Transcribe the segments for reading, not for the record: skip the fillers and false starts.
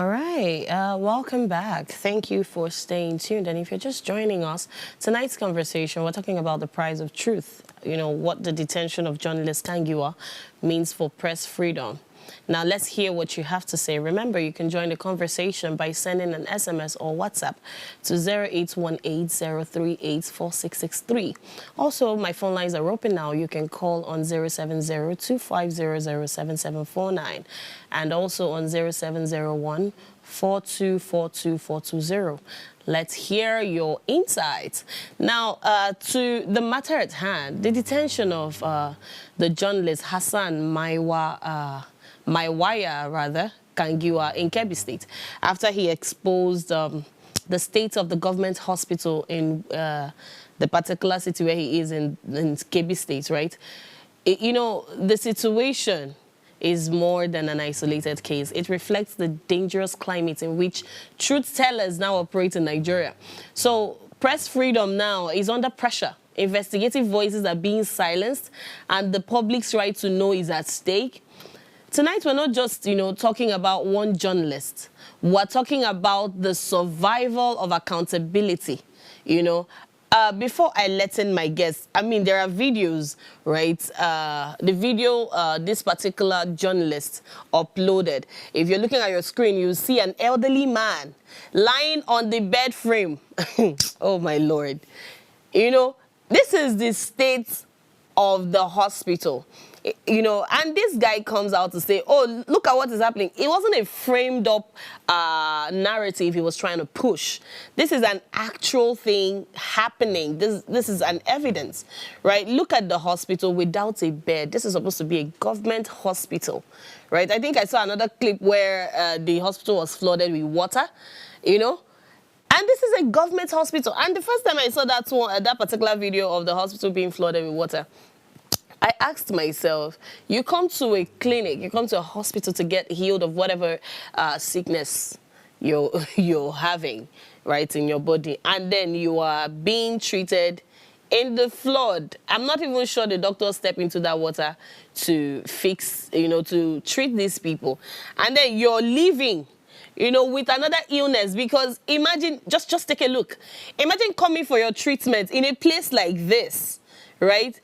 All right, welcome back. Thank you for staying tuned. And if you're just joining us, tonight's conversation, we're talking about the price of truth. You know, what the detention of journalist Kangiwa means for press freedom. Now, let's hear what you have to say. Remember, you can join the conversation by sending an SMS or WhatsApp to 0818-038-4663. Also, my phone lines are open now. You can call on 070-2500-7749 and also on 0701-4242-420. Let's hear your insights. Now, to the matter at hand, the detention of the journalist Hassan Maiwaya, Kangiwa in Kebbi State, after he exposed the state of the government hospital in the particular city where he is in Kebbi State, right? You know, the situation is more than an isolated case. It reflects the dangerous climate in which truth tellers now operate in Nigeria. So press freedom now is under pressure. Investigative voices are being silenced, and the public's right to know is at stake. Tonight, we're not just, talking about one journalist. We're talking about the survival of accountability, Before I let in my guests, I mean, there are videos, right? The video this particular journalist uploaded. If you're looking at your screen, you see an elderly man lying on the bed frame. Oh, my Lord. This is the state of the hospital. And this guy comes out to say, oh, look at what is happening. It wasn't a framed up narrative he was trying to push. This is an actual thing happening. This is an evidence, right? Look at the hospital without a bed. This is supposed to be a government hospital, right? I think I saw another clip where the hospital was flooded with water, And this is a government hospital. And the first time I saw that particular video of the hospital being flooded with water, I asked myself, you come to a clinic, you come to a hospital to get healed of whatever sickness you're having, right, in your body, and then you are being treated in the flood. I'm not even sure the doctors step into that water to fix, to treat these people. And then you're leaving, with another illness, because imagine, just take a look. Imagine coming for your treatment in a place like this, right?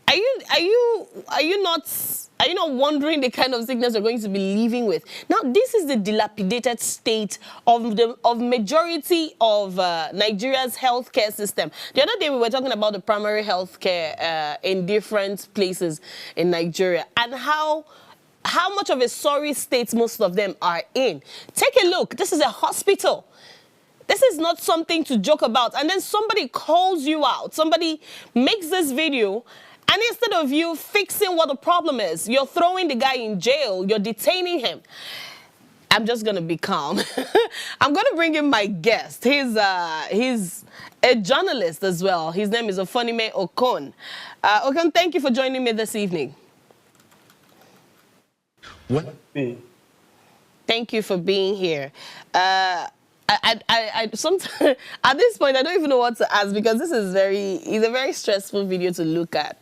Are you not wondering the kind of sickness you're going to be living with? Now, this is the dilapidated state of majority of Nigeria's healthcare system. The other day we were talking about the primary healthcare in different places in Nigeria and how much of a sorry state most of them are in. Take a look. This is a hospital. This is not something to joke about. And then somebody calls you out. Somebody makes this video. And instead of you fixing what the problem is, you're throwing the guy in jail, you're detaining him. I'm just going to be calm. I'm going to bring in my guest. He's a journalist as well. His name is Ofonime Okon. Okon, thank you for joining me this evening. What? Thank you for being here. Sometimes, at this point, I don't even know what to ask, because this is it's a very stressful video to look at.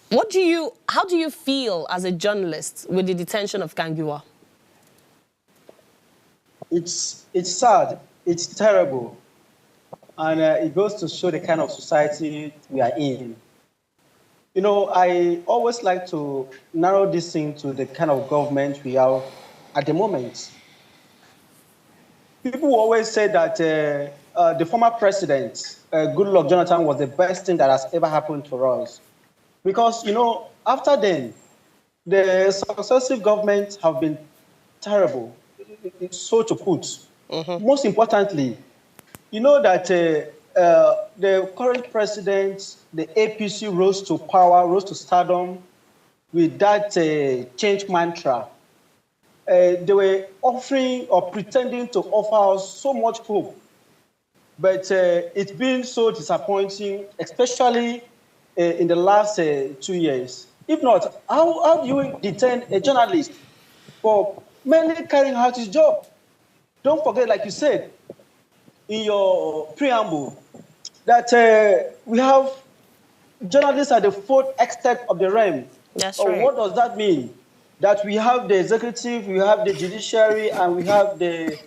How do you feel as a journalist with the detention of Kangiwa? It's sad. It's terrible. And it goes to show the kind of society we are in. I always like to narrow this thing to the kind of government we have at the moment. People always say that the former president, Goodluck Jonathan, was the best thing that has ever happened to us. Because, after then, the successive governments have been terrible, so to put. Most importantly, that the current president, the APC, rose to power, rose to stardom with that change mantra. They were offering or pretending to offer us so much hope. But it's been so disappointing, especially in the last 2 years. If not, how do you detain a journalist for mainly carrying out his job? Don't forget, like you said in your preamble, that we have journalists at the fourth extent of the realm. That's right. What does that mean? that we have the executive, we have the judiciary, and we have the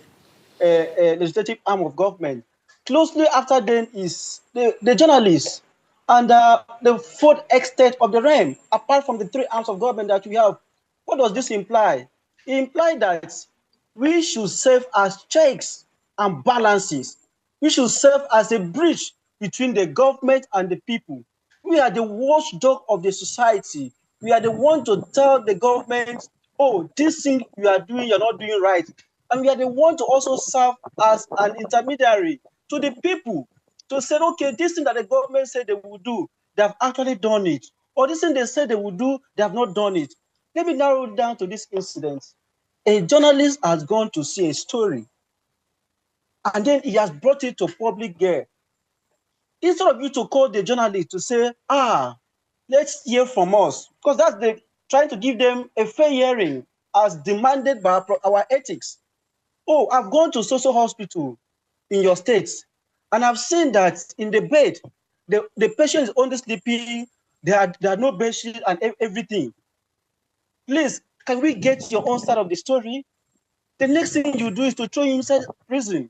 legislative arm of government. Closely after them is the journalists. And the fourth extent of the realm, apart from the three arms of government that we have. What does this imply? It implies that we should serve as checks and balances. We should serve as a bridge between the government and the people. We are the watchdog of the society. We are the one to tell the government, oh, this thing you are doing, you're not doing right. And we are the one to also serve as an intermediary to the people to say, okay, this thing that the government said they will do, they have actually done it. Or this thing they said they will do, they have not done it. Let me narrow it down to this incident. A journalist has gone to see a story, and then he has brought it to public gear. Instead of you to call the journalist to say, let's hear from us, because that's the trying to give them a fair hearing as demanded by our ethics. Oh, I've gone to social hospital in your state, and I've seen that in the bed, the patient is only sleeping, there are no bed sheet and everything. Please, can we get your own side of the story? The next thing you do is to throw him inside prison.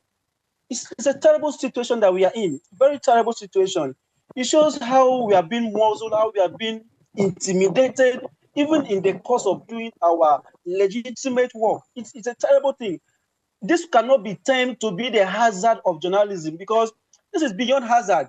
It's a terrible situation that we are in, very terrible situation. It shows how we are being muzzled, how we are being intimidated, even in the course of doing our legitimate work. It's a terrible thing. This cannot be termed to be the hazard of journalism, because this is beyond hazard.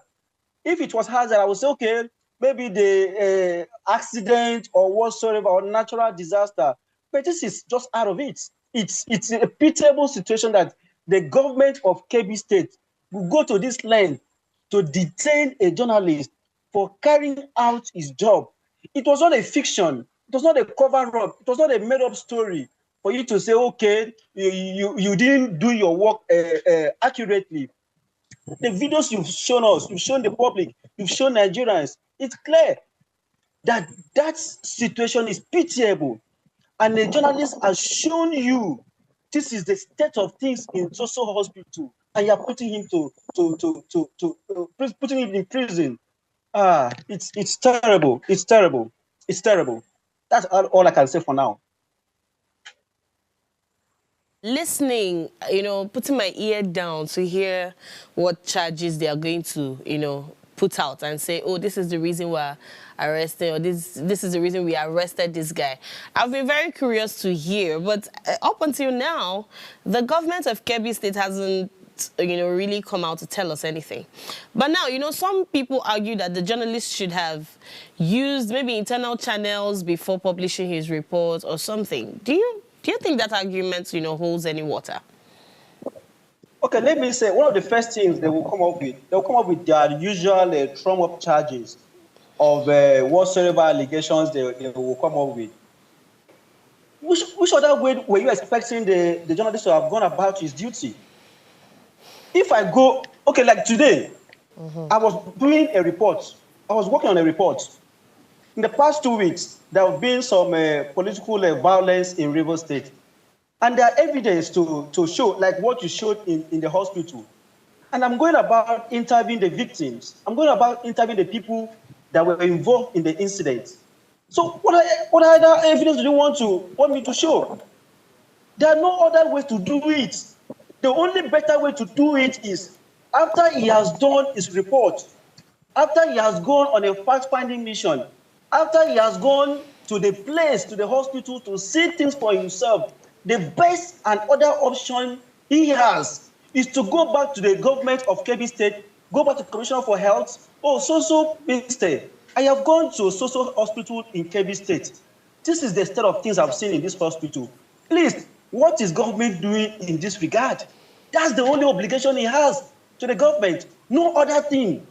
If it was hazard, I would say, okay, maybe the accident or whatsoever, or natural disaster. But this is just out of it. It's a pitiable situation that the government of Kebbi State will go to this length to detain a journalist for carrying out his job. It was not a fiction. It was not a cover-up. It was not a made-up story for you to say, okay, you didn't do your work accurately. The videos you've shown us, you've shown the public, you've shown Nigerians, it's clear that that situation is pitiable. And the journalist has shown you this is the state of things in social hospital, and you're putting him putting him in prison. It's terrible. It's terrible. It's terrible. That's all I can say for now. Listening, putting my ear down to hear what charges they are going to, put out and say, oh, this is the reason we're arresting, or this is the reason we arrested this guy. I've been very curious to hear, but up until now, the government of Kebbi State hasn't really come out to tell us anything. But now, some people argue that the journalist should have used maybe internal channels before publishing his report or something. Do you think that argument, holds any water? Okay, let me say, one of the first things they will come up with their usual trump-up charges of whatsoever allegations they will come up with. Which other way were you expecting the journalist to have gone about his duty? If I go, okay, like today, I was doing a report. I was working on a report. In the past 2 weeks, there have been some political violence in Rivers State. And there are evidence to show, like what you showed in the hospital. And I'm going about interviewing the victims. I'm going about interviewing the people that were involved in the incident. So what other evidence do you want me to show? There are no other way to do it. The only better way to do it is after he has done his report, after he has gone on a fact-finding mission, after he has gone to the place, to the hospital to see things for himself, the best and other option he has is to go back to the government of Kebbi State, go back to the Commissioner for Health. Oh, so, Mr. I have gone to a social hospital in Kebbi State. This is the state of things I've seen in this hospital. Please, what is government doing in this regard? That's the only obligation he has to the government. No other thing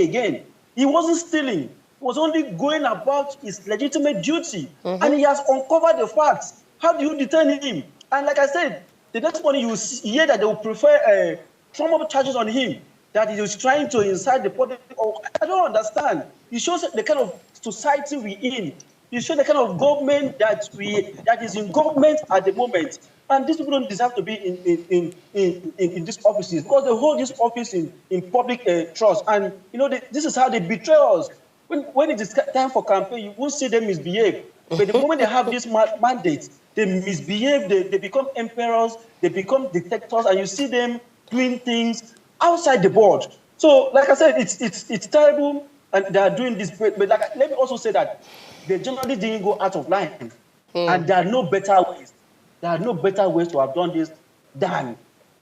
again. He wasn't stealing. He was only going about his legitimate duty. And he has uncovered the facts. How do you detain him? And like I said, the next morning you will hear that they will prefer trauma charges on him, that he was trying to incite the public. I don't understand. It shows the kind of society we're in. It shows the kind of government that is in government at the moment. And these people don't deserve to be in these offices, because they hold this office in public trust. And this is how they betray us. When it is time for campaign, you won't see them misbehave. But the moment they have this mandate, they misbehave, they become emperors, they become dictators, and you see them doing things outside the board. So, like I said, it's terrible, and they are doing this. But like, let me also say that they generally didn't go out of line, and there are no better ways. There are no better ways to have done this than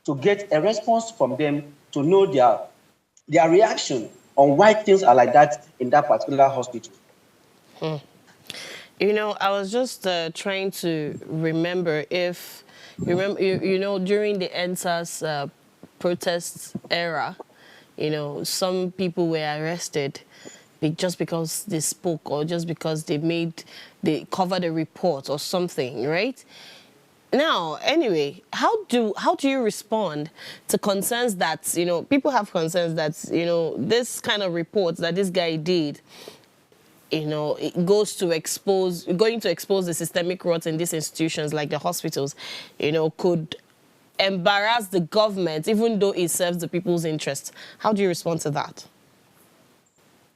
to get a response from them, to know their reaction on why things are like that in that particular hospital. You know, I was just trying to remember if you know, during the NSAS protest era, you know, some people were arrested just because they spoke or just because they covered a report or something, right? Now, anyway, how do you respond to concerns that, you know, people have concerns that, you know, this kind of reports that this guy did, you know, it going to expose the systemic rot in these institutions like the hospitals, you know, could embarrass the government even though it serves the people's interests. How do you respond to that?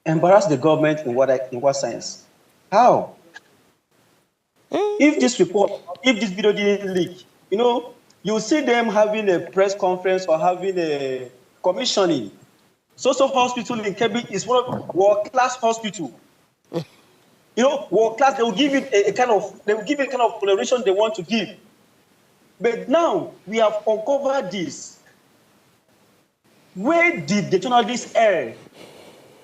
Embarrass the government in what sense? How? If this video didn't leak, you know, you see them having a press conference or having a commissioning. So hospital in Kebbi is one of world-class hospital. You know, world-class, they will give it a kind of collaboration they want to give. But now we have uncovered this. Where did the journalists err?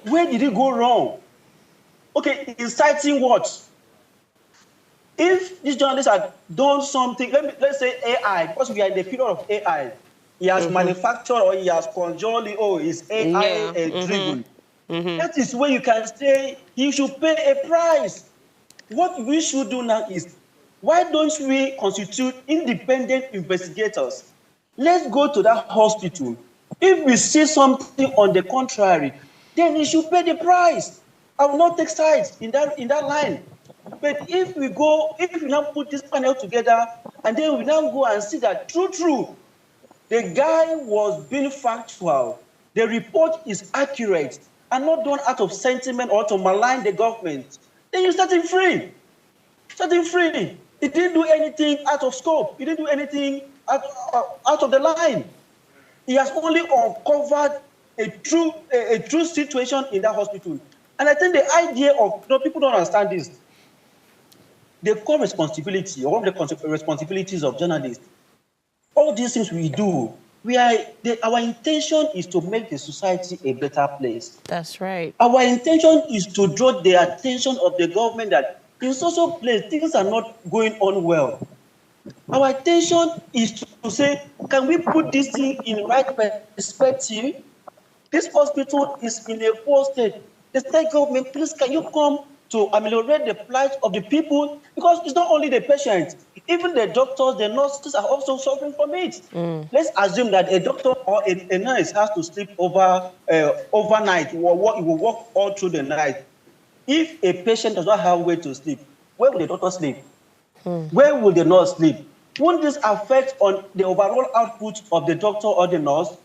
Where did it go wrong? Okay, inciting what? If these journalists had done something, let's say AI, because we are in the period of AI, he has manufactured or he has conjured, it's AI driven. That is where you can say he should pay a price. What we should do now is, why don't we constitute independent investigators? Let's go to that hospital. If we see something on the contrary, then he should pay the price. I will not take sides in that line. But if we now put this panel together and then we now go and see that true, the guy was being factual, the report is accurate and not done out of sentiment or to malign the government, then you set him free. Set him free. He didn't do anything out of scope. He didn't do anything out of the line. He has only uncovered a true situation in that hospital. And I think the idea of, you know, people don't understand this. The core responsibility, or one of the responsibilities of journalists, all these things we do, our intention is to make the society a better place. That's right. Our intention is to draw the attention of the government that in social place things are not going on well. Our intention is to say, can we put this thing in the right perspective? This hospital is in a poor state. The state government, please, can you come to ameliorate the plight of the people? Because it's not only the patients, even the doctors, the nurses are also suffering from it. Let's assume that a doctor or a nurse has to sleep overnight, or it will work all through the night. If a patient does not have a way to sleep, where will the doctor sleep? Where will the nurse sleep? Won't this affect on the overall output of the doctor or the nurse?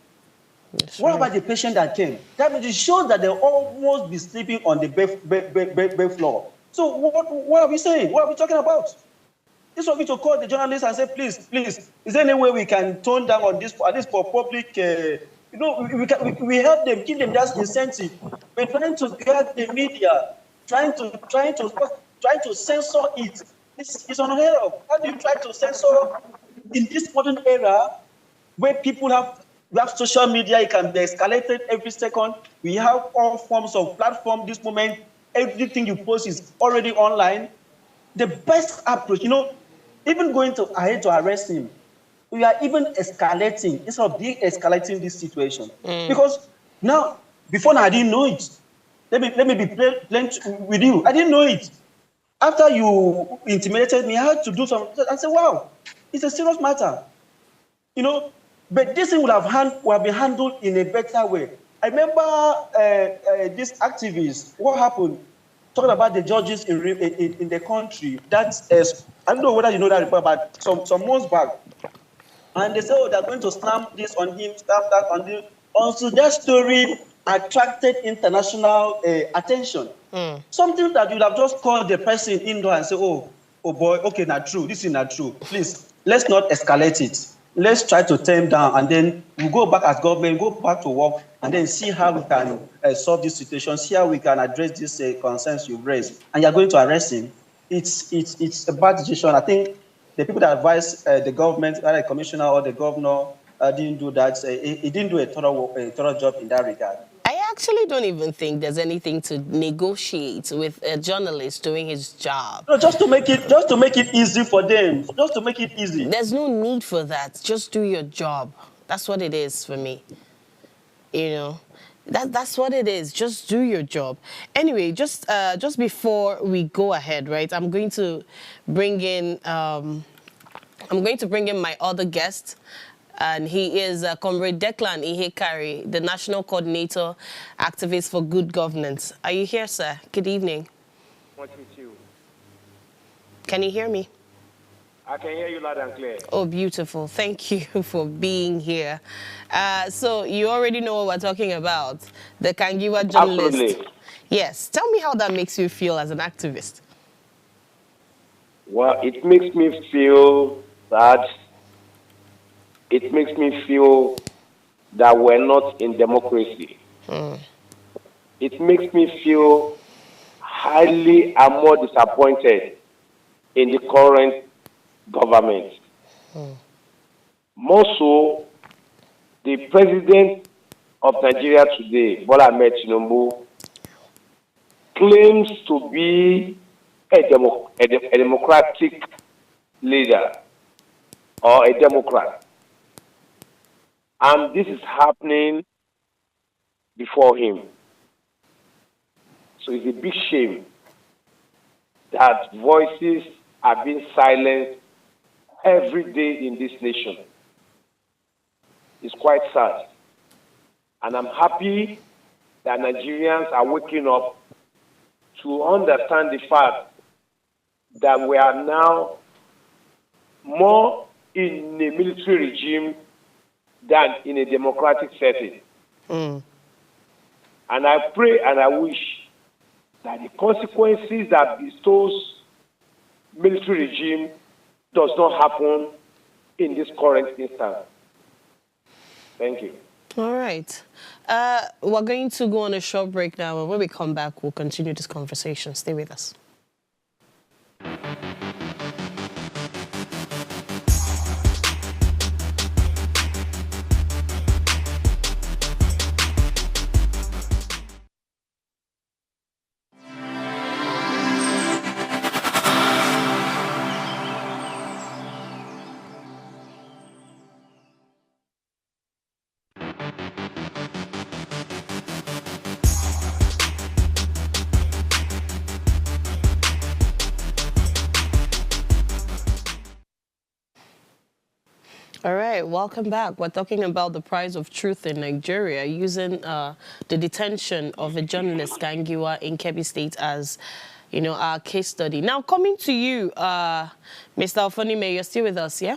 What about the patient that came? That means it shows that they'll almost be sleeping on the bed floor. So what are we saying? What are we talking about? This was me to call the journalists and say, please, is there any way we can tone down on this, at least for public, we help them, give them that incentive. We're trying to get the media, trying to censor it. This is unheard of. How do you try to censor in this modern era where people have social media? It can be escalated every second. We have all forms of platform this moment. Everything you post is already online. The best approach, even going ahead to arrest him, we are even escalating instead of de-escalating this situation. Because now, before now, I didn't know it. Let me be plain with you. I didn't know it. After you intimidated me, I had to do something. I said, wow, it's a serious matter. But this thing would have been handled in a better way. I remember this activist, what happened, talking about the judges in the country. That's, I don't know whether you know that report, but some months back. And they said, they're going to stamp this on him, stamp that on him. Also, that story attracted international attention. Something that you'd have just called the person indoor and say, oh boy, okay, not true. This is not true. Please, let's not escalate it. Let's try to tame down, and then we go back as government, go back to work, and then see how we can solve this situation, see how we can address these concerns you've raised. And you're going to arrest him. It's a bad decision. I think the people that advise the government, either the commissioner or the governor, didn't do that. He didn't do a thorough job in that regard. I actually don't even think there's anything to negotiate with a journalist doing his job. No, just to make it easy for them. Just to make it easy. There's no need for that. Just do your job. That's what it is for me. You know, that's what it is. Just do your job. Anyway, just before we go ahead, right? I'm going to bring in my other guest. And he is Comrade Declan Ihekari, the National Coordinator, Activist for Good Governance. Are you here, sir? Good evening. What's with you? Can you hear me? I can hear you loud and clear. Oh, beautiful. Thank you for being here. So you already know what we're talking about, the Kangiwa journalist. Absolutely. Yes. Tell me how that makes you feel as an activist. Well, it makes me feel sad. It makes me feel that we're not in democracy. It makes me feel highly and more disappointed in the current government. More so, the president of Nigeria today, Bola Ahmed Tinubu, claims to be a democratic leader or a Democrat. And this is happening before him. So it's a big shame that voices are being silenced every day in this nation. It's quite sad. And I'm happy that Nigerians are waking up to understand the fact that we are now more in a military regime than in a democratic setting. And I pray and I wish that the consequences that bestows military regime does not happen in this current instance. Thank you. All right. We're going to go on a short break now, and when we come back, we'll continue this conversation. Stay with us. All right, welcome back. We're talking about the price of truth in Nigeria, using the detention of a journalist, Kangiwa, in Kebbi State as, our case study. Now, coming to you, Mr. Ofonime, you're still with us, yeah?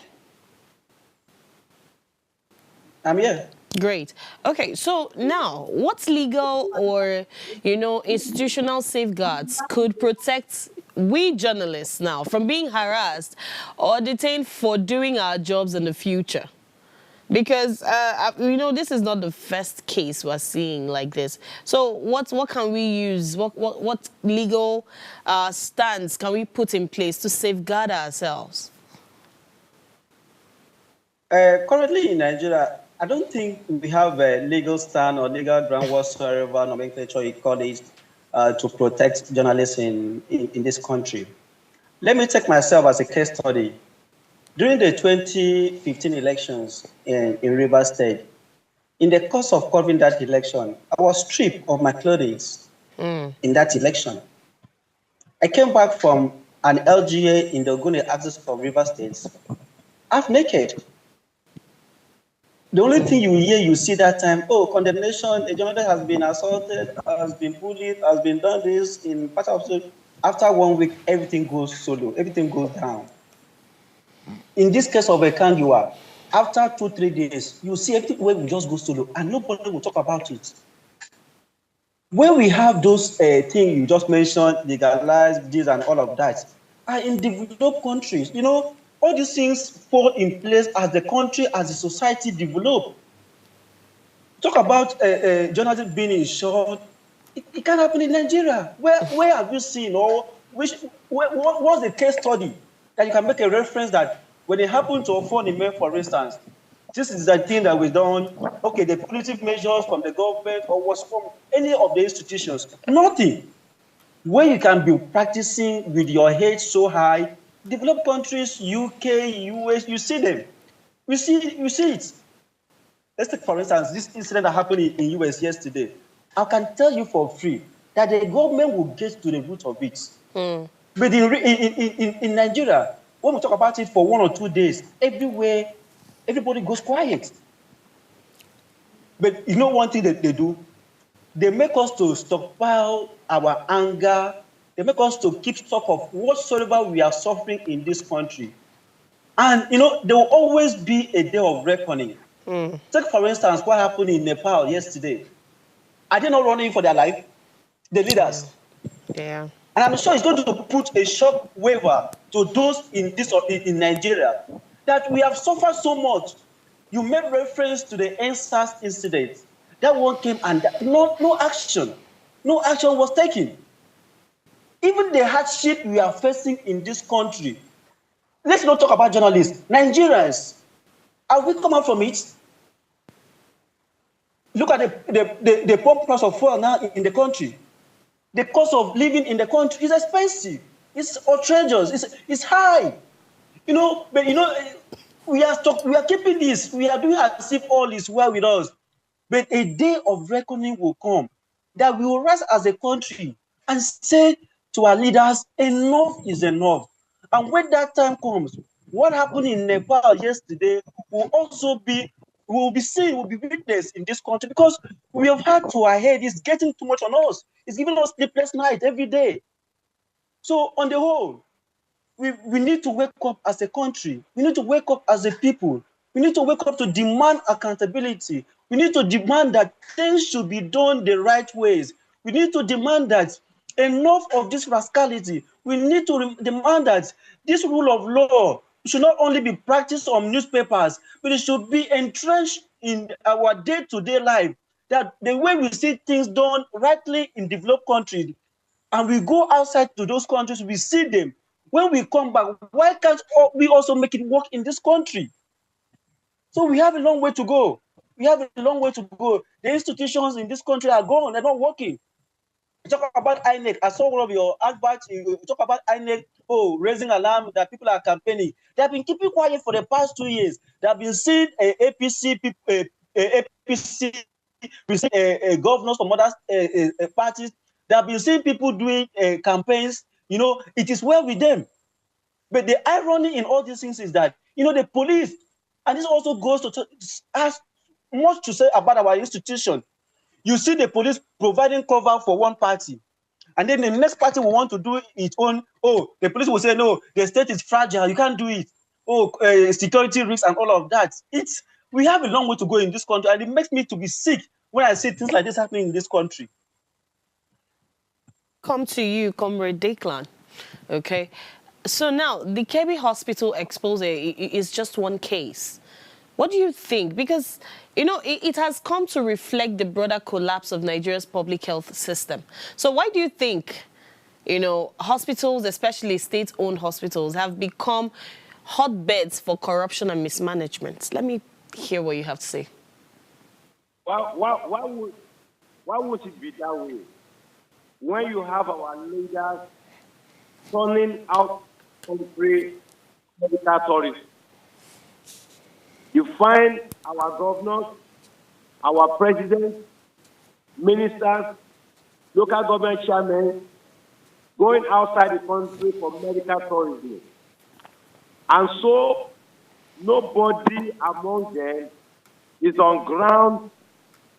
I'm here. Great. Okay, so now, what legal or, institutional safeguards could protect we journalists now from being harassed or detained for doing our jobs in the future? Because, this is not the first case we're seeing like this. So what can we use? What legal stance can we put in place to safeguard ourselves? Currently in Nigeria, I don't think we have a legal stand or legal ground whatsoever, nomenclature you call it, to protect journalists in this country. Let me take myself as a case study. During the 2015 elections in Rivers State, in the course of covering that election, I was stripped of my clothing in that election. I came back from an LGA in the Ogune axis of Rivers State, half naked. The only thing you see that time, condemnation, a journalist has been assaulted, has been bullied, has been done this in part of the. After 1 week, everything goes solo, everything goes down. In this case of a Kangiwa, after 2-3 days, you see everything will just go solo and nobody will talk about it. When we have those things you just mentioned, legalize this and all of that, are in developed countries. You know, all these things fall in place as the country, as the society develop. Talk about journalism being insured. It can happen in Nigeria. Where have you seen, or what's the case study that you can make a reference that when it happened to a foreign man, for instance, this is the thing that we done. Okay, the punitive measures from the government or was from any of the institutions. Nothing. Where you can be practicing with your head so high, developed countries, UK, US, you see them. You see it. Let's take, for instance, this incident that happened in US yesterday. I can tell you for free that the government will get to the root of it. But in Nigeria, when we talk about it for 1 or 2 days, everywhere, everybody goes quiet. But you know one thing that they do? They make us to stockpile our anger. They make us to keep stock of whatsoever we are suffering in this country. And, you know, there will always be a day of reckoning. Take, for instance, what happened in Nepal yesterday. Are they not running for their life? The leaders. Yeah. And I'm sure it's going to put a shock waiver to those in Nigeria that we have suffered so much. You made reference to the NSAS incident. That one came and no action. No action was taken. Even the hardship we are facing in this country. Let's not talk about journalists. Nigerians, have we come out from it? Look at the pump price of fuel now in the country. The cost of living in the country is expensive. It's outrageous. It's high. You know, but you know, we are keeping this. We are doing as if all is well with us. But a day of reckoning will come that we will rise as a country and say to our leaders, enough is enough. And when that time comes, what happened in Nepal yesterday will also be will be seen, will be witnessed in this country, because we have had to our head. It's getting too much on us. It's giving us sleepless night every day. So on the whole, we need to wake up as a country. We need to wake up as a people. We need to wake up to demand accountability. We need to demand that things should be done the right ways. We need to demand that enough of this rascality. We need to demand that this rule of law should not only be practiced on newspapers, but it should be entrenched in our day-to-day life. That the way we see things done rightly in developed countries, and we go outside to those countries, we see them. When we come back, why can't we also make it work in this country? So we have a long way to go. We have a long way to go. The institutions in this country are gone. They're not working. You talk about INEC. I saw one of your adverts. You talk about INEC, raising alarm that people are campaigning. They have been keeping quiet for the past 2 years. They have been seeing APC people, APC, we see governors from other parties. They have been seeing people doing campaigns. You know, it is well with them. But the irony in all these things is that, you know, the police, and this also goes to has much to say about our institution. You see the police providing cover for one party, and then the next party will want to do its own. Oh, the police will say, no, the state is fragile, you can't do it. Oh, security risks and all of that. We have a long way to go in this country, and it makes me to be sick when I see things like this happening in this country. Come to you, Comrade Declan. Okay. So now, the KB Hospital expose is just one case. What do you think? Because, you know, it has come to reflect the broader collapse of Nigeria's public health system. So why do you think, you know, hospitals, especially state-owned hospitals, have become hotbeds for corruption and mismanagement? Let me hear what you have to say. Why would it be that way? When you have our leaders turning out country medical tourists, you find our governors, our presidents, ministers, local government chairmen going outside the country for medical tourism. And so nobody among them is on ground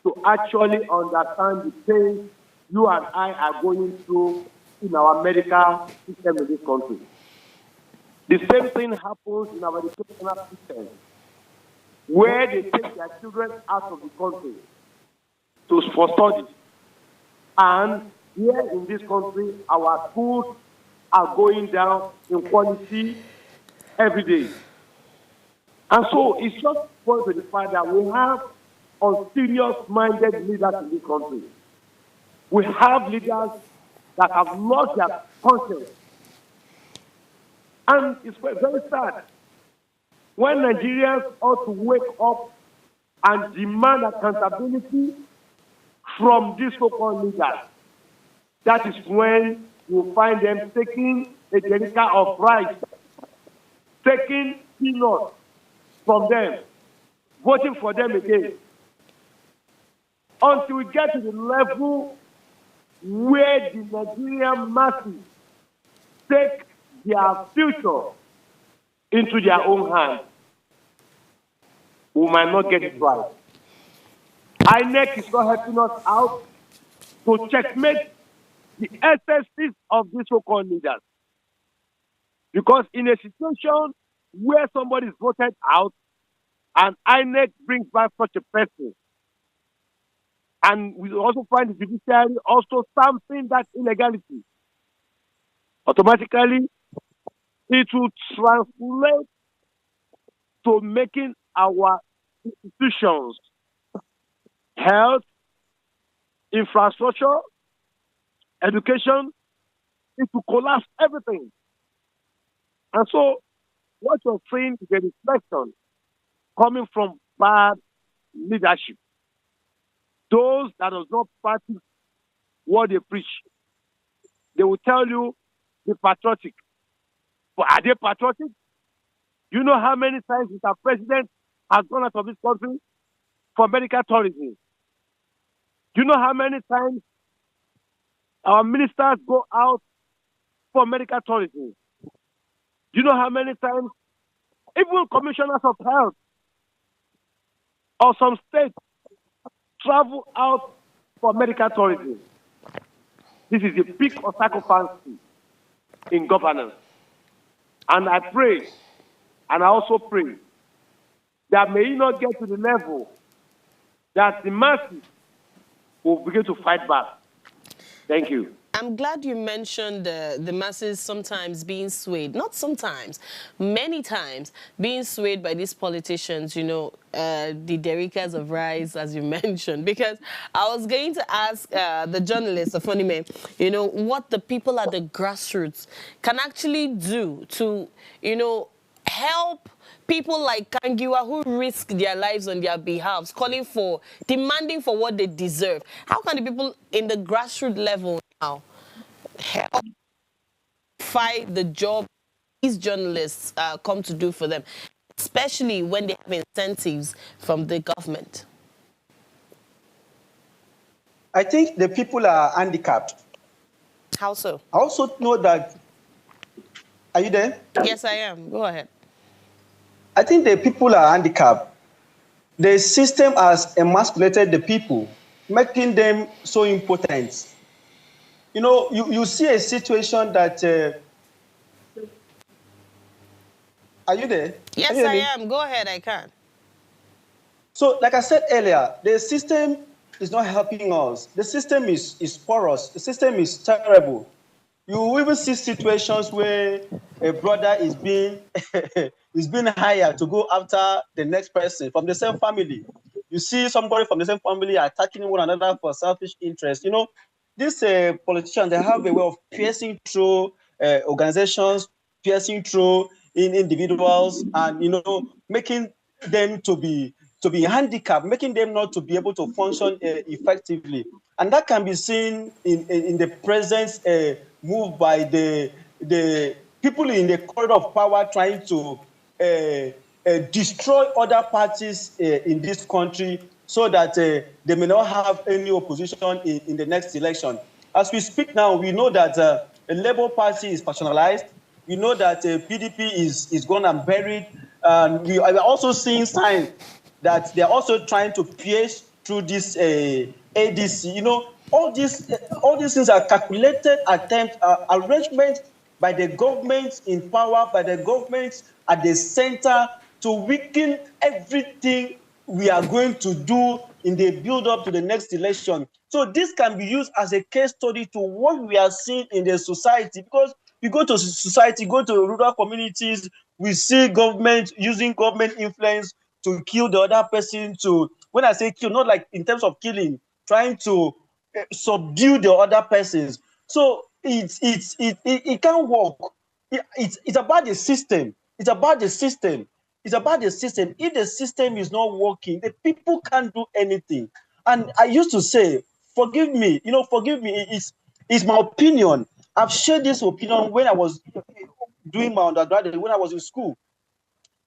to actually understand the pain you and I are going through in our medical system in this country. The same thing happens in our educational system, where they take their children out of the country for studies. And here in this country, our schools are going down in quality every day. And so it's just point to the fact that we have unserious-minded leaders in this country. We have leaders that have lost their conscience. And it's very sad when Nigerians ought to wake up and demand accountability from these so-called leaders. That is when you find them taking a jerrycan of rice, taking peanuts from them, voting for them again. Until we get to the level where the Nigerian masses take their future into their own hands, we might not get it right. INEC is not helping us out to checkmate the excesses of these so-called leaders. Because in a situation where somebody is voted out and INEC brings back such a person, and we also find the judiciary also stamping that illegality, automatically it will translate to making our institutions, health, infrastructure, education, it will collapse everything. And so what you're saying is a reflection coming from bad leadership. Those that does not practice what they preach. They will tell you they're patriotic. But are they patriotic? You know how many times Mr. President has gone out of this country for medical tourism? You know how many times our ministers go out for medical tourism? You know how many times even commissioners of health or some states travel out for medical tourism? This is the peak of psychopathy in governance. And I pray, and I also pray, that may it not get to the level that the masses will begin to fight back. Thank you. I'm glad you mentioned the masses sometimes being swayed. Not sometimes, many times being swayed by these politicians, you know, the derrickers of rice, as you mentioned. Because I was going to ask the journalist, Afonime, you know, what the people at the grassroots can actually do to, you know, help people like Kangiwa who risk their lives on their behalf, demanding for what they deserve. How can the people in the grassroots level now help fight the job these journalists come to do for them, especially when they have incentives from the government? I think the people are handicapped. How so? I also know that. Are you there? Yes, I am. Go ahead. I think the people are handicapped. The system has emasculated the people, making them so impotent. You know, you see a situation that... are you there? Yes, I am. Go ahead, I can. So, like I said earlier, the system is not helping us. The system is porous. The system is terrible. You even see situations where a brother is being is being hired to go after the next person from the same family. You see somebody from the same family attacking one another for selfish interest. You know, these politicians, they have a way of piercing through organizations, piercing through in individuals, and you know, making them to be handicapped, making them not to be able to function effectively. And that can be seen in the present move by the people in the corridor of power trying to destroy other parties in this country so that they may not have any opposition in the next election. As we speak now, we know that the Labour Party is personalized. We know that PDP is gone and buried. We are also seeing signs that they're also trying to pierce through this ADC. You know, all these things are calculated attempts, arrangements by the government in power, by the government at the center to weaken everything we are going to do in the build up to the next election. So this can be used as a case study to what we are seeing in the society, because we go to society, go to rural communities, we see government using government influence to kill the other person, to, when I say kill, not like in terms of killing, trying to subdue the other persons. So it can't work. It's about the system. It's about the system. It's about the system. If the system is not working, the people can't do anything. And I used to say, forgive me, forgive me, it's my opinion. I've shared this opinion when I was doing my undergraduate, when I was in school.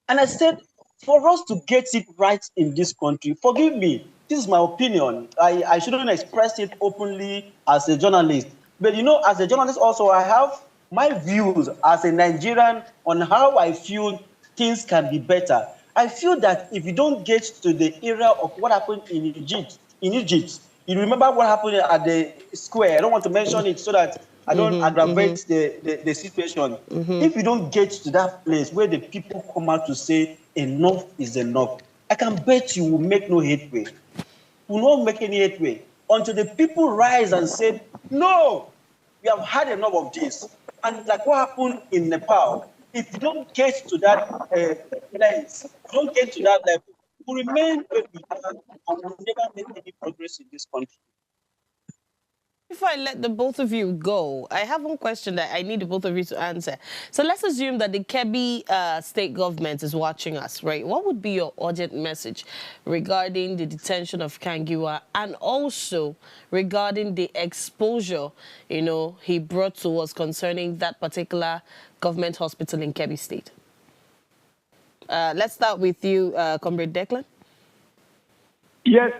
And I said, for us to get it right in this country, forgive me, this is my opinion. I shouldn't express it openly as a journalist. But as a journalist also, I have my views as a Nigerian on how I feel things can be better. I feel that if you don't get to the era of what happened in Egypt, you remember what happened at the square. I don't want to mention it so that I don't aggravate the situation. If you don't get to that place where the people come out to say enough is enough, I can bet you will make no headway. Will not make any headway until the people rise and say, no, we have had enough of this. And like what happened in Nepal, if you don't get to that place, you don't get to that level, we remain where we are and will never make any progress in this country. Before I let the both of you go, I have one question that I need the both of you to answer. So let's assume that the Kebbi state government is watching us, right? What would be your urgent message regarding the detention of Kangiwa, and also regarding the exposure, he brought to us concerning that particular government hospital in Kebbi state? Let's start with you, Comrade Declan. Yes,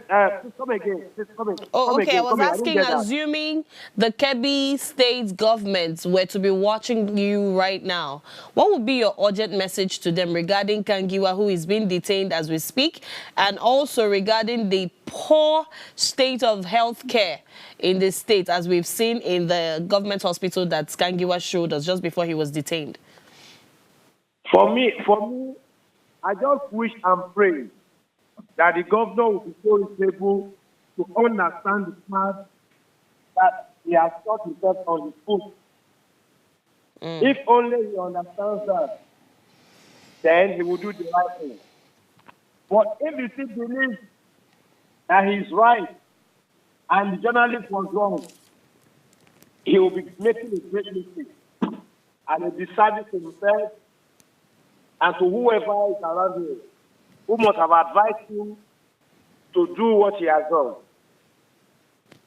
please come again. Please come again. Oh, come okay. again. I was Come again. asking, assuming the Kebbi state government were to be watching you right now, what would be your urgent message to them regarding Kangiwa, who is being detained as we speak, and also regarding the poor state of health care in the state, as we've seen in the government hospital that Kangiwa showed us just before he was detained? For me, I just wish and pray that the governor will be so able to understand the fact that he has shot himself on his foot. If only he understands that, then he will do the right thing. But if he still believes that he is right and the journalist was wrong, he will be making a great mistake and a disservice to himself and to whoever is around him, who must have advised him to do what he has done.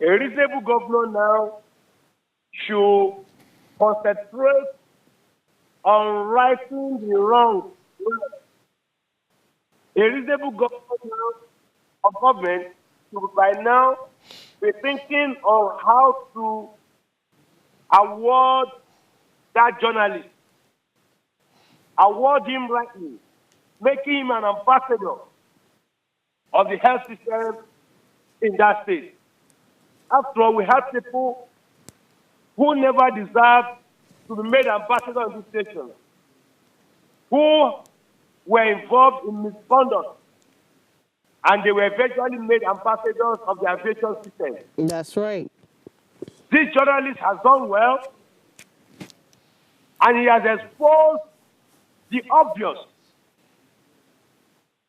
A reasonable governor now should concentrate on righting the wrong. A reasonable governor now of government should by now be thinking on how to award that journalist, award him rightly, making him an ambassador of the health system in that state. After all, we have people who never deserved to be made ambassador in this nation, who were involved in misconduct, and they were eventually made ambassadors of the aviation system. That's right. This journalist has done well, and he has exposed the obvious.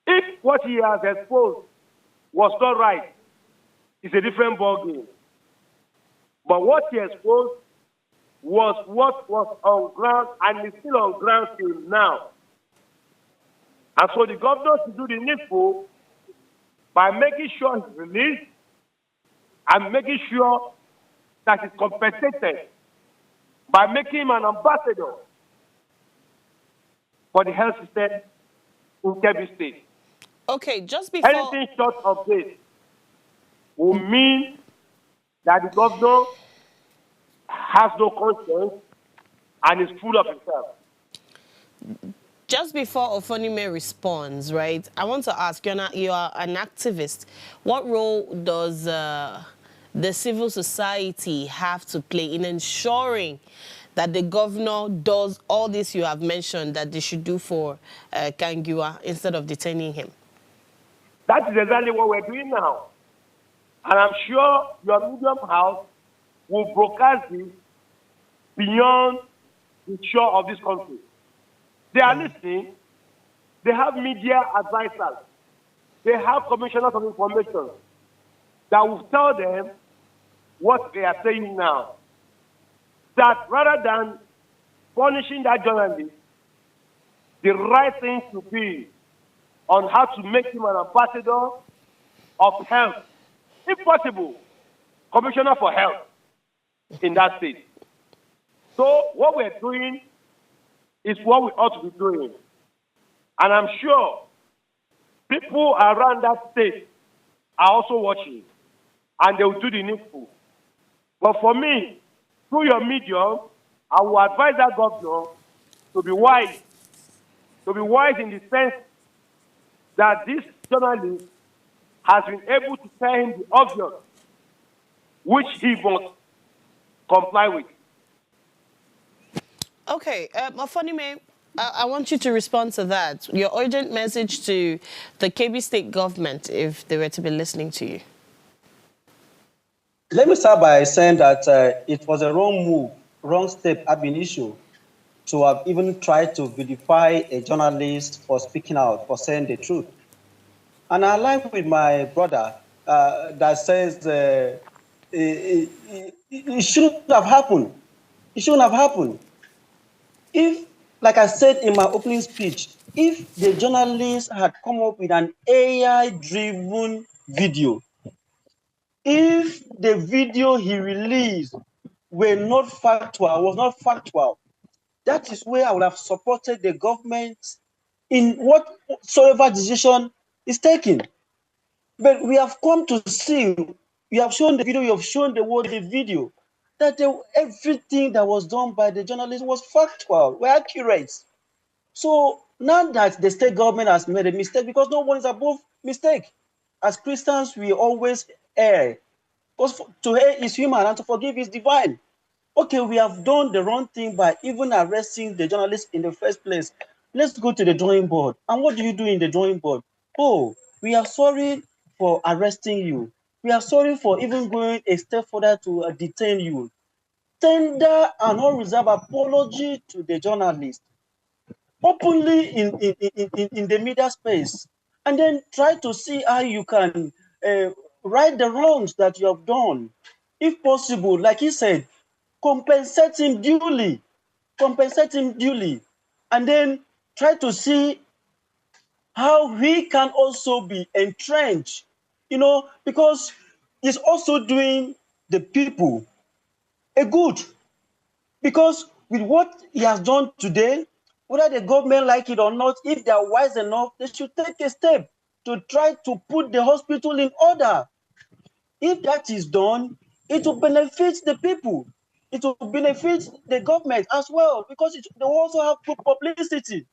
If what he has exposed was not right, it's a different ballgame. But what he exposed was what was on ground and is still on ground till now. And so the governor should do the needful by making sure he's released and making sure that he's compensated, by making him an ambassador for the health system in Kebbi State. Okay, just before... Anything short of this will mean that the governor has no conscience and is full of himself. Just before Ofonime responds, right, I want to ask, you are an activist. What role does the civil society have to play in ensuring that the governor does all this you have mentioned that they should do for Kangiwa instead of detaining him? That is exactly what we're doing now. And I'm sure your medium house will broadcast this beyond the shore of this country. They are listening. They have media advisors. They have commissioners of information that will tell them what they are saying now. That rather than punishing that journalist, the right thing should be on how to make him an ambassador of health. If possible, commissioner for health in that state. So what we're doing is what we ought to be doing. And I'm sure people around that state are also watching, and they will do the needful. But for me, through your medium, I will advise that governor to be wise in the sense that this journalist has been able to tell him the obvious, which he must comply with. Okay, Afonime, I want you to respond to that. Your urgent message to the Kebbi State government, if they were to be listening to you. Let me start by saying that it was a wrong move, wrong step ab initio to have even tried to vilify a journalist for speaking out, for saying the truth. And I like with my brother that says it shouldn't have happened. It shouldn't have happened. If, like I said in my opening speech, if the journalist had come up with an AI-driven video, if the video he released was not factual, that is where I would have supported the government in whatsoever decision is taken. But we have come to see, we have shown the video, we have shown the world the video, that everything that was done by the journalist was factual, were accurate. So now that the state government has made a mistake, because no one is above mistake. As Christians, we always err. Because to err is human and to forgive is divine. Okay, we have done the wrong thing by even arresting the journalist in the first place. Let's go to the drawing board. And what do you do in the drawing board? Oh, we are sorry for arresting you. We are sorry for even going a step further to detain you. Tender an unreserved apology to the journalist openly in the media space, and then try to see how you can right the wrongs that you have done. If possible, like he said, compensate him duly, and then try to see how he can also be entrenched, because he's also doing the people a good. Because with what he has done today, whether the government like it or not, if they are wise enough, they should take a step to try to put the hospital in order. If that is done, it will benefit the people. It will benefit the government as well, because they will also have good publicity.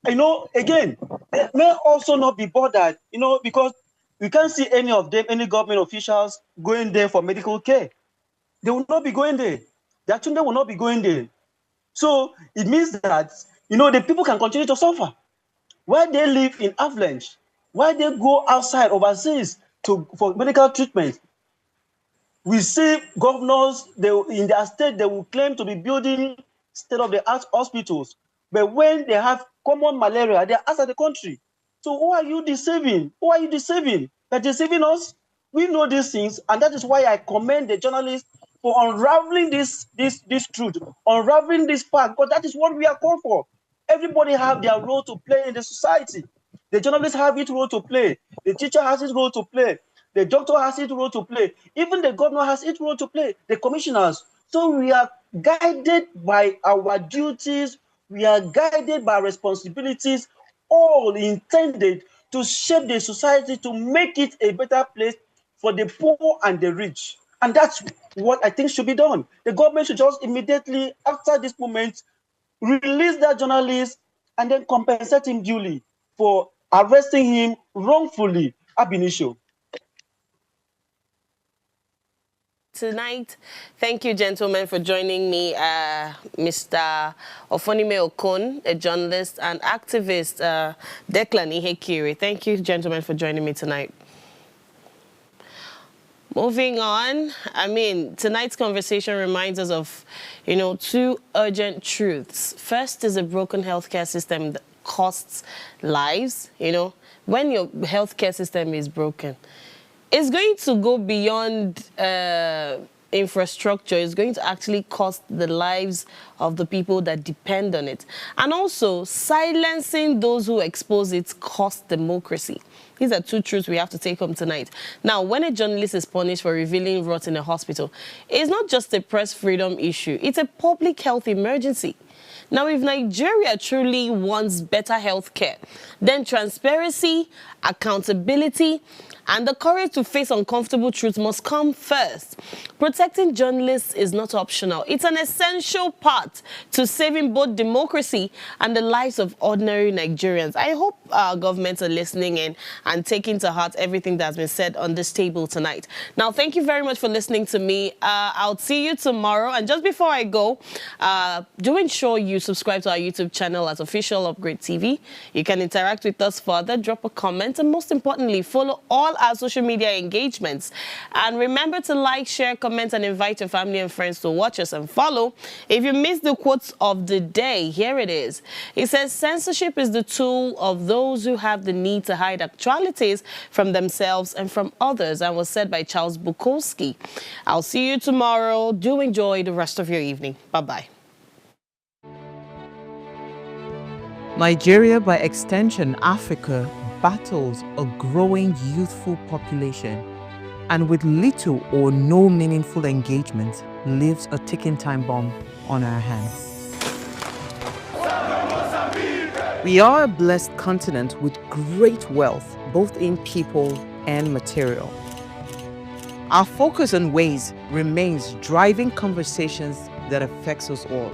Again, they may also not be bothered, because we can't see any of them, any government officials going there for medical care. They will not be going there. Their children will not be going there. So it means that, the people can continue to suffer. While they live in affluence, while they go outside overseas for medical treatment, we see governors, in their state, they will claim to be building state-of-the-art hospitals. But when they have common malaria, they are outside the country. So who are you deceiving? Who are you deceiving? They're deceiving us. We know these things, and that is why I commend the journalists for unraveling this truth, unraveling this fact, because that is what we are called for. Everybody have their role to play in the society. The journalists have its role to play. The teacher has its role to play. The doctor has its role to play. Even the governor has its role to play. The commissioners. So we are guided by our duties. We are guided by responsibilities, all intended to shape the society, to make it a better place for the poor and the rich. And that's what I think should be done. The government should just immediately, after this moment, release that journalist and then compensate him duly for arresting him wrongfully ab initio. tonight. Thank you, gentlemen, for joining me. Mr. Ofonime Okon, a journalist and activist, Declan Ihekiri. Thank you, gentlemen, for joining me tonight. Moving on, tonight's conversation reminds us of, two urgent truths. First is a broken healthcare system that costs lives. When your healthcare system is broken, it's going to go beyond infrastructure. It's going to actually cost the lives of the people that depend on it. And also, silencing those who expose it costs democracy. These are two truths we have to take home tonight. Now, when a journalist is punished for revealing rot in a hospital, it's not just a press freedom issue. It's a public health emergency. Now, if Nigeria truly wants better health care, then transparency, accountability, and the courage to face uncomfortable truths must come first. Protecting journalists is not optional. It's an essential part to saving both democracy and the lives of ordinary Nigerians. I hope our governments are listening in and taking to heart everything that's been said on this table tonight. Now, thank you very much for listening to me. I'll see you tomorrow. And just before I go, do ensure you subscribe to our YouTube channel at Official Upgrade TV. You can interact with us further, drop a comment, and most importantly, follow all our social media engagements. And remember to like, share, comment, and invite your family and friends to watch us and follow. If you missed the quotes of the day, here it is. It says, censorship is the tool of those who have the need to hide actualities from themselves and from others, and was said by Charles Bukowski. I'll see you tomorrow. Do enjoy the rest of your evening. Bye-bye. Nigeria, by extension Africa, battles a growing youthful population, and with little or no meaningful engagement, lives a ticking time bomb on our hands. We are a blessed continent with great wealth, both in people and material. Our focus on ways remains driving conversations that affects us all.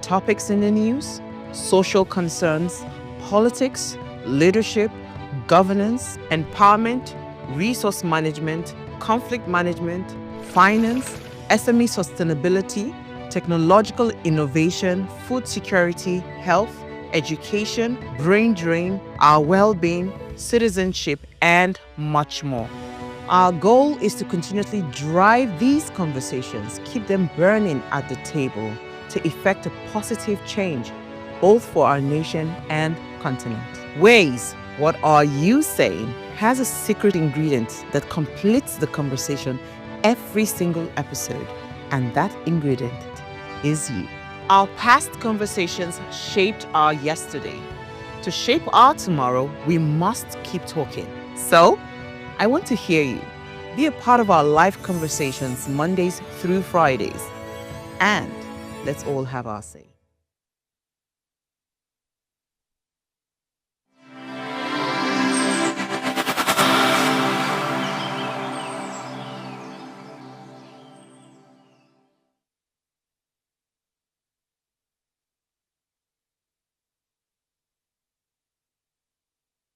Topics in the news, social concerns, politics, leadership, governance, empowerment, resource management, conflict management, finance, SME sustainability, technological innovation, food security, health, education, brain drain, our well-being, citizenship, and much more. Our goal is to continuously drive these conversations, keep them burning at the table to effect a positive change, both for our nation and continent. Ways, what are you saying, has a secret ingredient that completes the conversation every single episode, and that ingredient is you. Our past conversations shaped our yesterday. To shape our tomorrow, we must keep talking. So, I want to hear you. Be a part of our live conversations Mondays through Fridays. And let's all have our say.